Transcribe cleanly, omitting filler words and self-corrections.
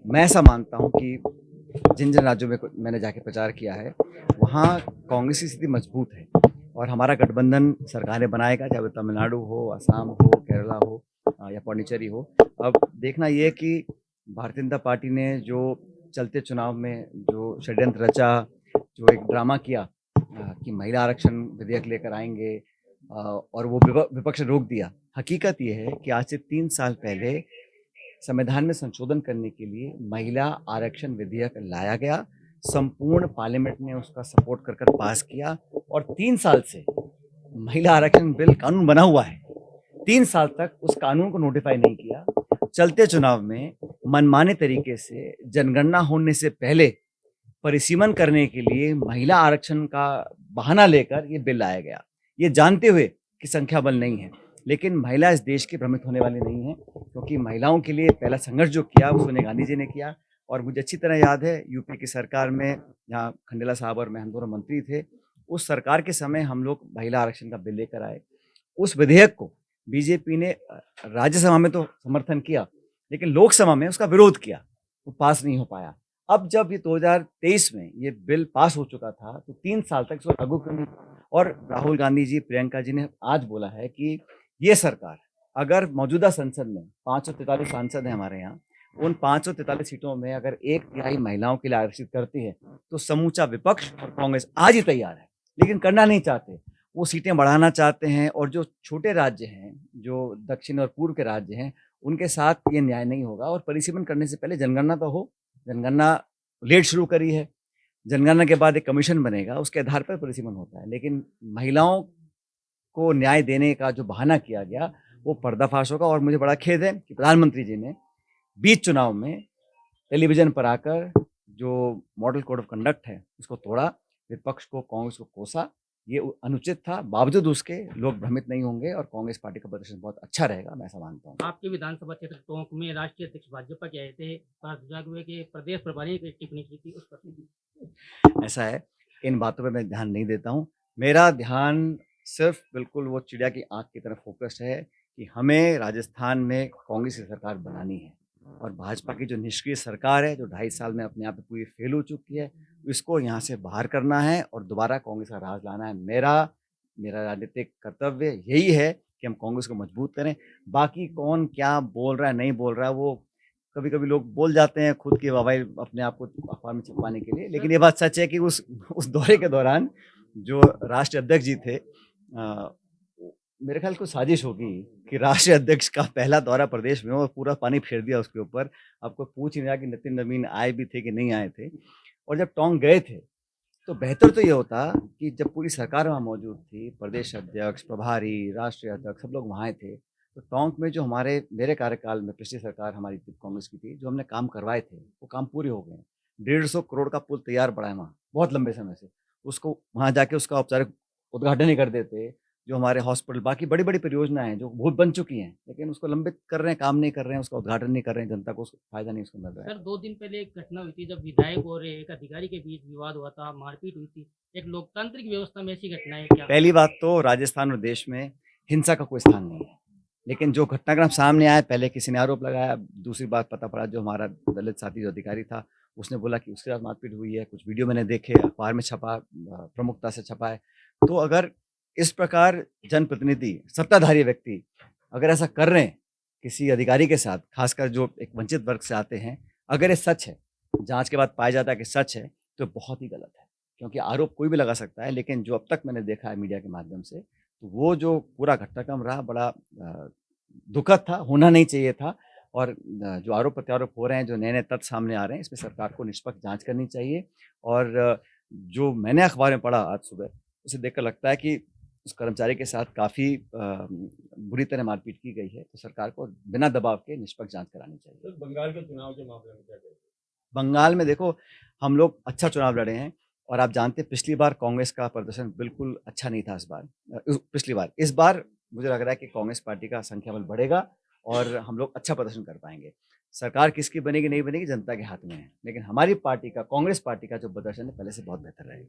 मैं ऐसा मानता हूँ कि जिन जिन राज्यों में मैंने जाके प्रचार किया है, वहाँ कांग्रेस की स्थिति मजबूत है और हमारा गठबंधन सरकारें बनाएगा, चाहे वो तमिलनाडु हो, असम हो, केरला हो या पौंडीचेरी हो। अब देखना ये है कि भारतीय जनता पार्टी ने जो चलते चुनाव में जो षड्यंत्र रचा, जो एक ड्रामा किया कि महिला आरक्षण विधेयक लेकर आएंगे और वो विपक्ष ने रोक दिया। हकीकत ये है कि आज से 3 साल पहले संविधान में संशोधन करने के लिए महिला आरक्षण विधेयक लाया गया। संपूर्ण पार्लियामेंट ने उसका सपोर्ट कर कर पास किया और 3 साल से महिला आरक्षण बिल कानून बना हुआ है। 3 साल तक उस कानून को नोटिफाई नहीं किया। चलते चुनाव में मनमाने तरीके से जनगणना होने से पहले परिसीमन करने के लिए महिला आरक्षण का बहाना लेकर ये बिल लाया गया, ये जानते हुए कि संख्या बल नहीं है। लेकिन महिला इस देश की भ्रमित होने वाली नहीं है, क्योंकि महिलाओं के लिए पहला संघर्ष जो किया वो सोनिया गांधी जी ने किया। और मुझे अच्छी तरह याद है यूपी की सरकार में, जहाँ खंडेला साहब और मैं हम दोनों मंत्री थे, उस सरकार के समय हम लोग महिला आरक्षण का बिल लेकर आए। उस विधेयक को बीजेपी ने राज्यसभा में तो समर्थन किया, लेकिन लोकसभा में उसका विरोध किया, वो पास नहीं हो पाया। अब जब ये 2023 में ये बिल पास हो चुका था, तो 3 साल तक इसको लागू करने, और राहुल गांधी जी, प्रियंका जी ने आज बोला है कि ये सरकार अगर मौजूदा संसद में 543 सांसद हैं हमारे यहाँ, उन 543 सीटों में अगर 1/3 महिलाओं के लिए आरक्षित करती है, तो समूचा विपक्ष और कांग्रेस आज ही तैयार है, लेकिन करना नहीं चाहते। वो सीटें बढ़ाना चाहते हैं और जो छोटे राज्य हैं, जो दक्षिण और पूर्व के राज्य हैं, उनके साथ ये न्याय नहीं होगा। और परिसीमन करने से पहले जनगणना तो हो, जनगणना लेट शुरू करी है, जनगणना के बाद एक कमीशन बनेगा, उसके आधार पर परिसीमन होता है। लेकिन महिलाओं को न्याय देने का जो बहाना किया गया वो पर्दाफाश होगा। और मुझे बड़ा खेद है कि प्रधानमंत्री जी ने बीच चुनाव में टेलीविजन पर आकर जो मॉडल कोड ऑफ कंडक्ट है उसको तोड़ा, विपक्ष को, कांग्रेस को कोसा। ये अनुचित था। बावजूद उसके लोग भ्रमित नहीं होंगे और कांग्रेस पार्टी का प्रदर्शन बहुत अच्छा रहेगा, मैं ऐसा मानता हूँ। आपके विधानसभा क्षेत्र टोंक में राष्ट्रीय अध्यक्ष भाजपा के आए थे, के प्रदेश प्रभारी की टिप्पणी की थी, उस पर ऐसा है, इन बातों पे मैं ध्यान नहीं देता हूँ। मेरा ध्यान सिर्फ बिल्कुल वो चिड़िया की आंख की तरफ फोकस्ड है कि हमें राजस्थान में कांग्रेस की सरकार बनानी है, और भाजपा की जो निष्क्रिय सरकार है, जो 2.5 साल में अपने आप में पूरी फेल हो चुकी है, इसको यहाँ से बाहर करना है और दोबारा कांग्रेस का राज लाना है। मेरा राजनीतिक कर्तव्य यही है कि हम कांग्रेस को मजबूत करें। बाकी कौन क्या बोल रहा है, नहीं बोल रहा है, वो कभी कभी लोग बोल जाते हैं खुद की वाहवाही अपने आप को अखबार में छपवाने के लिए। लेकिन ये बात सच है कि उस दौरे के दौरान जो राष्ट्रीय अध्यक्ष जी थे, मेरे ख्याल को साजिश होगी कि राष्ट्रीय अध्यक्ष का पहला दौरा प्रदेश में और पूरा पानी फेर दिया उसके ऊपर। आपको पूछ ही नहीं रहा कि नितिन नवीन आए भी थे कि नहीं आए थे। और जब टोंक गए थे तो बेहतर तो ये होता कि जब पूरी सरकार वहाँ मौजूद थी, प्रदेश अध्यक्ष, प्रभारी, राष्ट्रीय अध्यक्ष, सब लोग वहाँ थे, तो टोंक में जो मेरे कार्यकाल में पिछली सरकार हमारी कांग्रेस की थी, जो हमने काम करवाए थे वो काम पूरे हो गए हैं। 150 करोड़ का पुल तैयार पड़ा है वहाँ बहुत लंबे समय से, उसको वहाँ जाके उसका औपचारिक उद्घाटन ही कर देते। जो हमारे हॉस्पिटल, बाकी बड़ी बड़ी परियोजनाएं जो बहुत बन चुकी हैं, लेकिन उसको लंबित कर रहे हैं, काम नहीं कर रहे हैं, उसका उद्घाटन नहीं कर रहे हैं, जनता को फायदा नहीं उसको मिल रहा है। सर 2 दिन पहले एक घटना हुई थी जब विधायक और एक अधिकारी के बीच विवाद हुआ था, मारपीट हुई थी। एक लोकतांत्रिक व्यवस्था में ऐसी घटनाएं क्या? पहली बात तो राजस्थान और देश में हिंसा का कोई स्थान नहीं है, लेकिन जो घटनाक्रम सामने आया, पहले किसी ने आरोप लगाया, दूसरी बात पता पड़ा जो हमारा दलित साथी जो अधिकारी था उसने बोला कि उसके साथ मारपीट हुई है। कुछ वीडियो मैंने देखे, अखबार में छपा, प्रमुखता से छपा है। तो अगर इस प्रकार जनप्रतिनिधि, सत्ताधारी व्यक्ति अगर ऐसा कर रहे हैं किसी अधिकारी के साथ, खासकर जो एक वंचित वर्ग से आते हैं, अगर ये सच है, जांच के बाद पाया जाता है कि सच है, तो बहुत ही गलत है। क्योंकि आरोप कोई भी लगा सकता है, लेकिन जो अब तक मैंने देखा है मीडिया के माध्यम से, तो वो जो पूरा घटनाक्रम रहा बड़ा दुखद था, होना नहीं चाहिए था। और जो आरोप प्रत्यारोप हो रहे हैं, जो नए नए तथ्य सामने आ रहे हैं, इसमें सरकार को निष्पक्ष जांच करनी चाहिए। और जो मैंने अखबार में पढ़ा आज सुबह, उसे देखकर लगता है कि उस कर्मचारी के साथ काफ़ी बुरी तरह मारपीट की गई है। तो सरकार को बिना दबाव के निष्पक्ष जांच करानी चाहिए। तो बंगाल के चुनाव के मामले में क्या कहते हैं? बंगाल में देखो, हम लोग अच्छा चुनाव लड़े हैं, और आप जानते हैं पिछली बार कांग्रेस का प्रदर्शन बिल्कुल अच्छा नहीं था। पिछली बार, इस बार मुझे लग रहा है कि कांग्रेस पार्टी का संख्या बल बढ़ेगा और हम लोग अच्छा प्रदर्शन कर पाएंगे। सरकार किसकी बनेगी नहीं बनेगी जनता के हाथ में है, लेकिन हमारी पार्टी का, कांग्रेस पार्टी का जो प्रदर्शन है पहले से बहुत बेहतर रहेगा।